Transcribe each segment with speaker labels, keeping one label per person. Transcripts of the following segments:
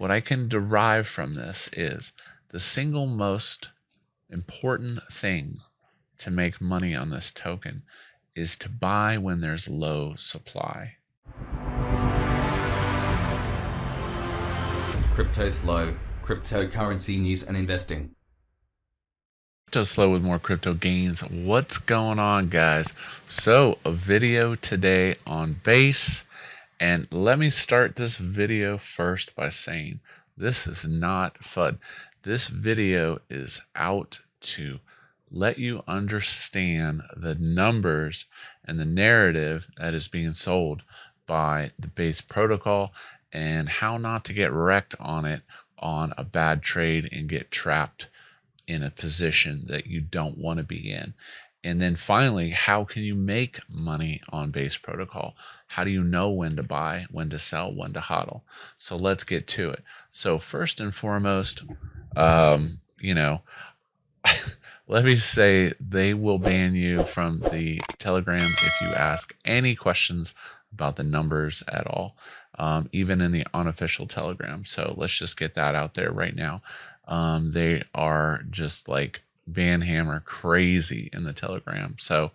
Speaker 1: what I can derive from this is the single most important thing to make money on this token is to buy when there's low supply.
Speaker 2: Cryptoslo, cryptocurrency news and investing.
Speaker 1: Cryptoslo with more crypto gains. What's going on, guys? So a video today on base, and let me start this video first by saying this is not FUD. This video is out to let you understand the numbers and the narrative that is being sold by the base protocol and how not to get wrecked on it on a bad trade and get trapped in a position that you don't want to be in. And then finally, how can you make money on base protocol? How do you know when to buy, when to sell, when to hodl? So let's get to it. So first and foremost, let me say they will ban you from the Telegram if you ask any questions about the numbers at all, even in the unofficial Telegram. So let's just get that out there right now. They are just like banhammer crazy in the Telegram. So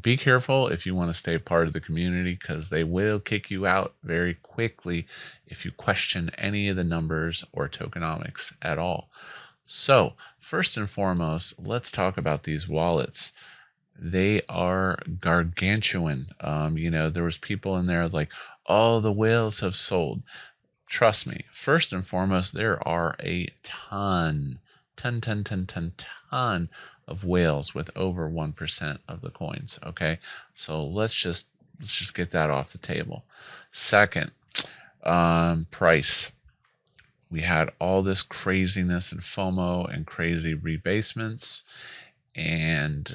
Speaker 1: be careful if you want to stay part of the community, because they will kick you out very quickly if you question any of the numbers or tokenomics at all. So first and foremost, let's talk about these wallets. They are gargantuan. There was people in there like, oh, the whales have sold. Trust me, first and foremost, there are a ton of whales with over 1% of the coins. Okay, so let's just get that off the table. Second, price. We had all this craziness and FOMO and crazy rebasements, and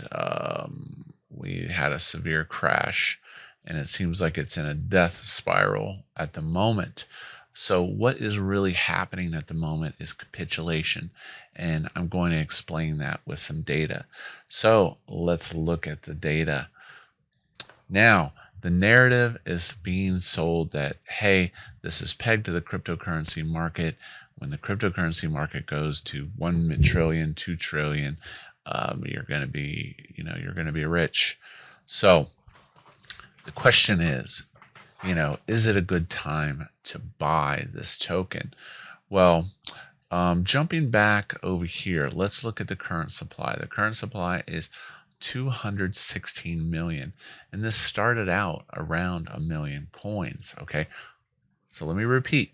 Speaker 1: we had a severe crash, and it seems like it's in a death spiral at the moment. So what is really happening at the moment is capitulation, and I'm going to explain that with some data. So let's look at the data. Now, the narrative is being sold that, hey, this is pegged to the cryptocurrency market. When the cryptocurrency market goes to 1 trillion, 2 trillion, you're going to be rich. So the question is it a good time to buy this token? Well, jumping back over here, let's look at the current supply. The current supply is 216 million, and this started out around 1 million coins. Okay, so let me repeat,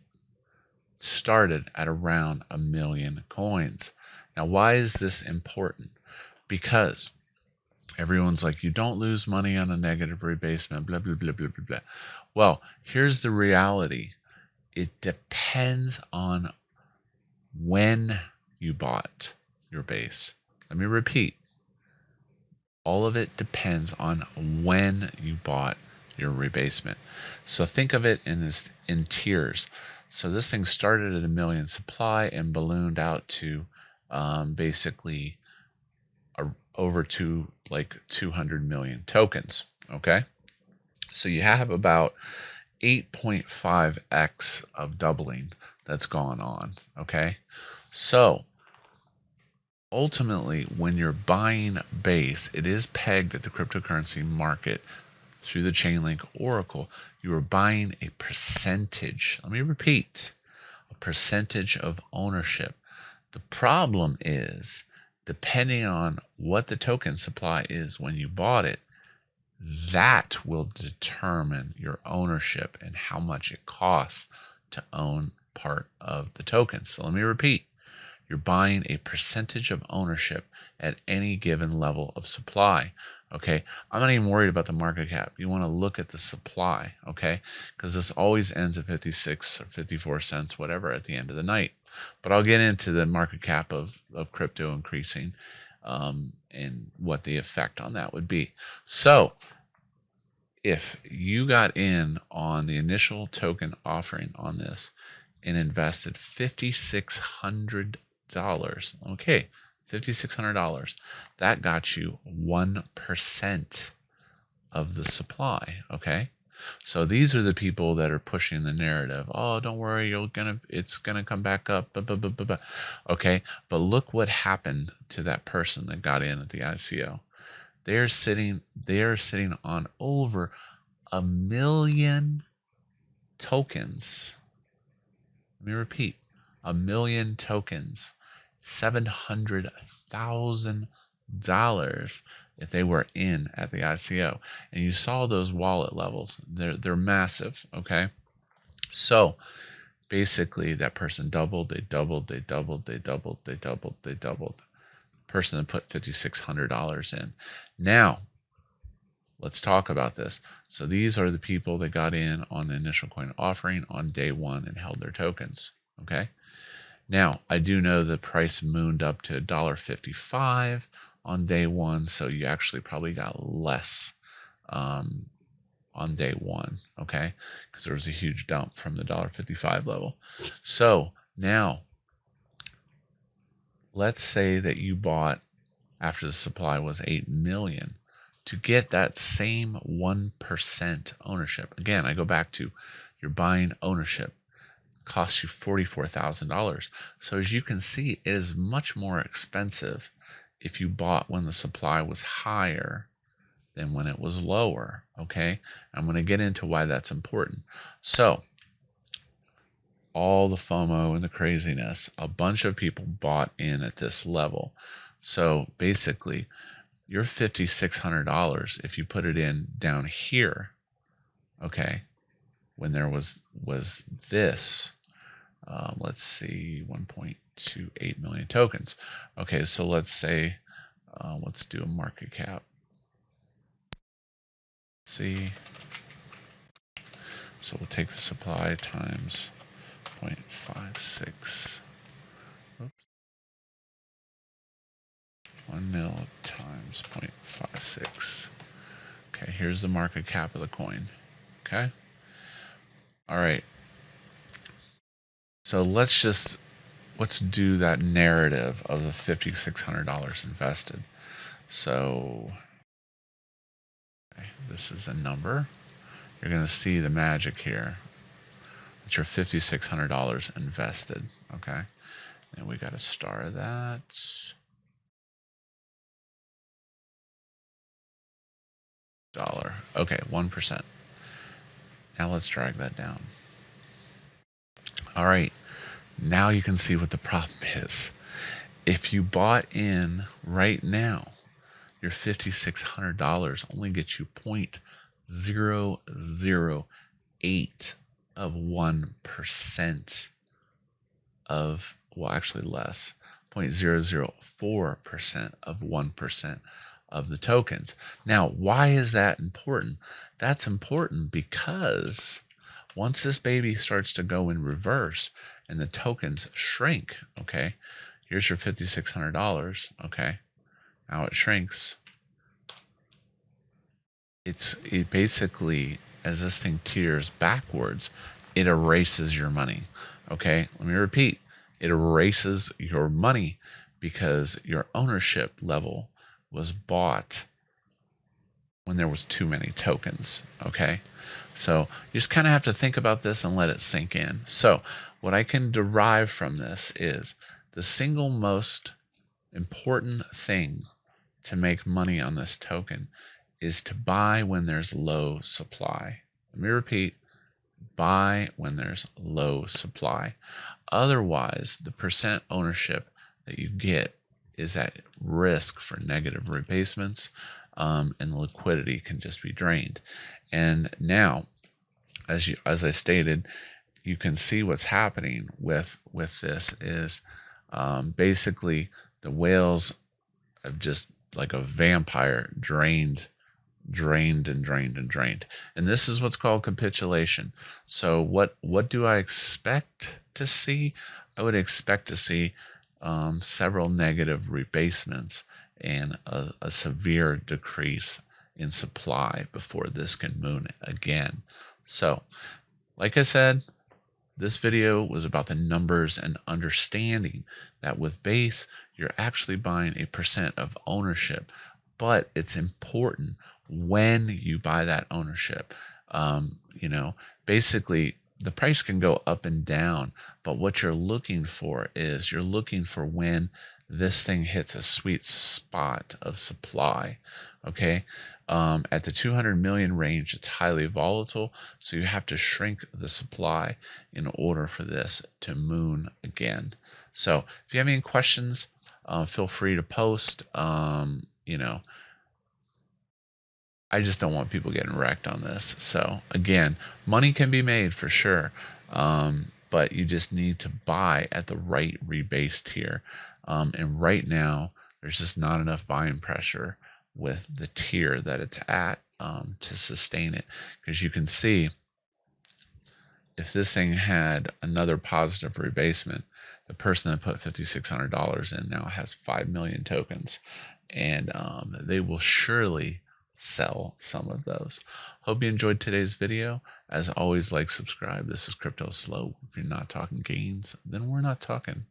Speaker 1: started at around 1 million coins. Now, why is this important? Because everyone's like, you don't lose money on a negative rebasement, blah blah blah blah blah blah. Well, here's the reality. It depends on when you bought your base. Let me repeat. All of it depends on when you bought your rebasement. So think of it in tiers. So this thing started at 1 million supply and ballooned out to basically over to like 200 million tokens. Okay, so you have about 8.5x of doubling that's gone on. Okay, so ultimately, when you're buying base, it is pegged at the cryptocurrency market through the Chainlink Oracle. You are buying a percentage. Let me repeat, a percentage of ownership. The problem is, depending on what the token supply is when you bought it, that will determine your ownership and how much it costs to own part of the token. So let me repeat. You're buying a percentage of ownership at any given level of supply. Okay, I'm not even worried about the market cap. You want to look at the supply, okay, because this always ends at 56 or 54 cents, whatever, at the end of the night. But I'll get into the market cap of crypto increasing and what the effect on that would be. So if you got in on the initial token offering on this and invested $5,600, okay, $5,600, that got you 1% of the supply. Okay, So these are the people that are pushing the narrative. Oh, don't worry, it's gonna come back up. Blah, blah, blah, blah, blah. Okay, but look what happened to that person that got in at the ICO. They're sitting on over 1 million tokens. Let me repeat, 1 million tokens, $700,000 if they were in at the ICO. And you saw those wallet levels. They're massive, okay? So basically that person doubled, they doubled, they doubled, they doubled, they doubled, they doubled. Person that put $5,600 in. Now, let's talk about this. So these are the people that got in on the initial coin offering on day one and held their tokens. Okay. Now, I do know the price mooned up to $1.55 on day one, so you actually probably got less on day one, okay? Because there was a huge dump from the $1.55 level. So now, let's say that you bought after the supply was 8 million. To get that same 1% ownership, again, I go back to you're buying ownership, costs you $44,000. So as you can see, it is much more expensive if you bought when the supply was higher than when it was lower, okay? I'm going to get into why that's important. So all the FOMO and the craziness, a bunch of people bought in at this level. So basically, your $5,600, if you put it in down here, okay, when there was this, let's see, 1.28 million tokens. Okay, so let's say, let's do a market cap. See, so we'll take the supply times 0.56. Oops. 1 mil times 0.56. Okay, here's the market cap of the coin. Okay. All right. So let's do that narrative of the $5,600 invested. So okay, this is a number. You're going to see the magic here. It's your $5,600 invested. Okay. And we got a star of that. Dollar. Okay, 1%. Now let's drag that down. All right. Now you can see what the problem is. If you bought in right now, your $5,600 only gets you 0.008 of 1% of, well, actually less, 0.004% of 1% of the tokens. Now, why is that important? That's important because once this baby starts to go in reverse and the tokens shrink, okay, here's your $5,600, okay, now it shrinks. It basically, as this thing tears backwards, it erases your money, okay? Let me repeat, it erases your money because your ownership level was bought when there was too many tokens, okay? So you just kind of have to think about this and let it sink in. So what I can derive from this is the single most important thing to make money on this token is to buy when there's low supply. Let me repeat, buy when there's low supply. Otherwise, the percent ownership that you get is at risk for negative rebasements, and the liquidity can just be drained. And now, as I stated, you can see what's happening with this is basically the whales have just like a vampire drained. And this is what's called capitulation. So what do I expect to see? I would expect to see several negative rebasements and a severe decrease in supply before this can moon again. So like I said, this video was about the numbers and understanding that with base, you're actually buying a percent of ownership, but it's important when you buy that ownership. You know, basically the price can go up and down, but what you're looking for is you're looking for when this thing hits a sweet spot of supply. Okay, at the 200 million range, it's highly volatile, so you have to shrink the supply in order for this to moon again. So if you have any questions, feel free to post. You know, I just don't want people getting wrecked on this. So again, money can be made for sure, but you just need to buy at the right rebase tier. And right now, there's just not enough buying pressure with the tier that it's at to sustain it. Because you can see, if this thing had another positive rebasement, the person that put $5,600 in now has 5 million tokens, and they will surely sell some of those. Hope you enjoyed today's video. As always, like, subscribe. This is Cryptoslo. If you're not talking gains, then we're not talking.